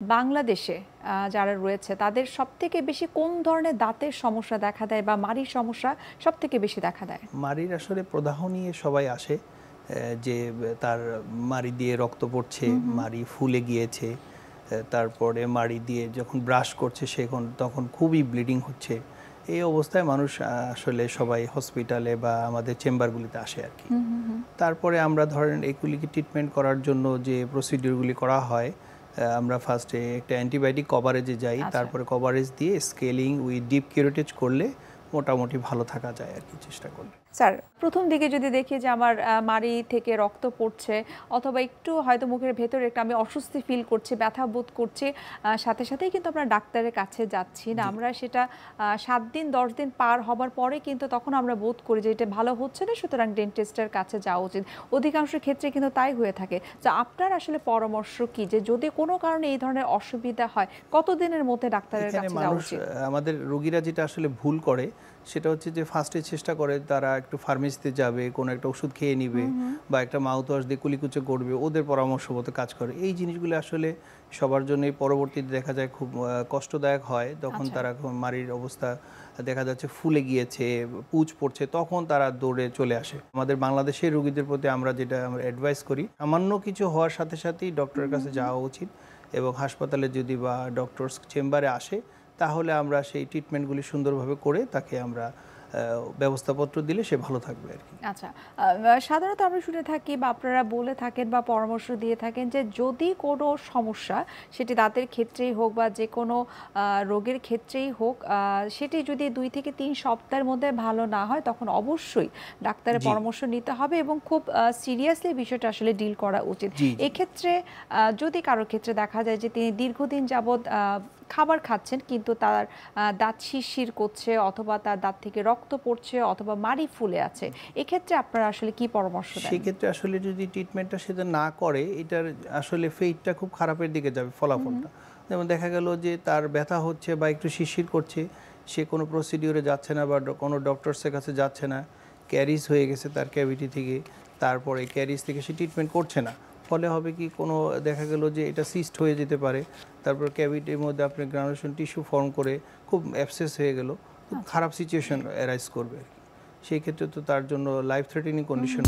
বাংলাদেশে যারা রয়েছে তাদের সবথেকে বেশি কোন ধরনের দাঁতের সমস্যা দেখা দেয় বা মাড়ির সমস্যা সবথেকে বেশি দেখা দেয়? মাড়ির আসলে প্রদাহ নিয়ে সবাই আসে, যে তার মাড়ি দিয়ে রক্ত পড়ছে, মাড়ি ফুলে গিয়েছে, তারপরে মাড়ি দিয়ে যখন ব্রাশ করছে তখন খুবই ব্লিডিং হচ্ছে। এই অবস্থায় মানুষ আসলে সবাই হসপিটালে বা আমাদের চেম্বারগুলিতে আসে আর কি। তারপরে আমরা ধরেন এগুলিকে ট্রিটমেন্ট করার জন্য যে প্রসিডিওরগুলি করা হয়, আমরা ফার্স্টে একটা অ্যান্টিবায়োটিক কভারেজে যাই, তারপরে কভারেজ দিয়ে স্কেলিং উইথ ডিপ কিউরেটেজ করলে মোটামুটি ভালো থাকা যায় আর কি, চেষ্টা করলে। স্যার, প্রথম দিকে যদি দেখি যে আমার মাড়ি থেকে রক্ত পড়ছে অথবা একটু হয়তো মুখের ভেতরে একটা আমি অস্বস্তি ফিল করছি, ব্যথা বোধ করছি, সাথে সাথেই কিন্তু আমরা ডাক্তারের কাছে যাচ্ছি না, আমরা সেটা 7 দিন 10 দিন পার হবার পরে কিন্তু তখন আমরা বোধ করি যে এটা ভালো হচ্ছে না, সুতরাং ডেন্টিস্টের কাছে যাওয়া উচিত। অধিকাংশ ক্ষেত্রে কিন্তু তাই হয়ে থাকে। তো আপনার আসলে পরামর্শ কি, যে যদি কোনো কারণে এই ধরনের অসুবিধা হয় কতদিনের মধ্যে ডাক্তারের কাছে যাওয়া উচিত? আমাদের রোগীরা যেটা আসলে ভুল করে সেটা হচ্ছে যে ফার্স্টে চেষ্টা করে তারা একটু ফার্মেসিতে যাবে, কোনো একটা ওষুধ খেয়ে নিবে বা একটা মাউথ ওয়াশ দিয়ে কুলিকুচে করবে, ওদের পরামর্শ মতো কাজ করে। এই জিনিসগুলো আসলে সবার জন্যই পরবর্তীতে দেখা যায় খুব কষ্টদায়ক হয়। তখন তারা মাড়ির অবস্থা দেখা যাচ্ছে ফুলে গিয়েছে, পুঁজ পড়ছে, তখন তারা দৌড়ে চলে আসে। আমাদের বাংলাদেশের রোগীদের প্রতি আমরা অ্যাডভাইস করি, সামান্য কিছু হওয়ার সাথে সাথেই ডক্টরের কাছে যাওয়া উচিত, এবং হাসপাতালে যদি বা ডক্টরস চেম্বারে আসে তাহলে আমরা সেই ট্রিটমেন্টগুলি সুন্দরভাবে করে তাকে আমরা ব্যবস্থাপত্র দিলে সে ভালো থাকবে আর কি। আচ্ছা, সাধারণত আমরা শুনে থাকি বা আপনারা বলে থাকেন বা পরামর্শ দিয়ে থাকেন যে যদি কোনো সমস্যা, সেটি দাঁতের ক্ষেত্রেই হোক বা যে কোনো রোগের ক্ষেত্রেই হোক, সেটি যদি 2 থেকে 3 সপ্তাহের মধ্যে ভালো না হয় তখন অবশ্যই ডাক্তারের পরামর্শ নিতে হবে এবং খুব সিরিয়াসলি বিষয়টা আসলে ডিল করা উচিত। এক্ষেত্রে যদি কারোর ক্ষেত্রে দেখা যায় যে তিনি দীর্ঘদিন যাবৎ খাবার খাচ্ছেন কিন্তু তার দাঁত শিরশির করছে অথবা তার দাঁত থেকে রক্ত পড়ছে অথবা মাড়ি ফুলে আছে, এক্ষেত্রে আপনারা আসলে কি পরামর্শ দেন? সেক্ষেত্রে আসলে যদি ট্রিটমেন্টটা সেটা না করে, এটার আসলে ফেটটা খুব খারাপের দিকে যাবে, ফলাফলটা। যেমন দেখা গেল যে তার ব্যথা হচ্ছে বা একটু শিরশির করছে, সে কোনো প্রসিডিওরে যাচ্ছে না বা কোনো ডক্টরসের কাছে যাচ্ছে না, ক্যারিজ হয়ে গেছে তার ক্যাভিটি থেকে, তারপরে ক্যারিজ থেকে সে ট্রিটমেন্ট করছে না, ফলে হবে কি কোনো দেখা গেল যে এটা সিস্ট হয়ে যেতে পারে, তারপর ক্যাভিটির মধ্যে আপনার গ্রানুলেশন টিস্যু ফর্ম করে খুব অ্যাবসেস হয়ে গেল, খুব খারাপ সিচুয়েশন অ্যারাইজ করবে আর কি। সেই ক্ষেত্রে তো তার জন্য লাইফ থ্রেটেনিং কন্ডিশন।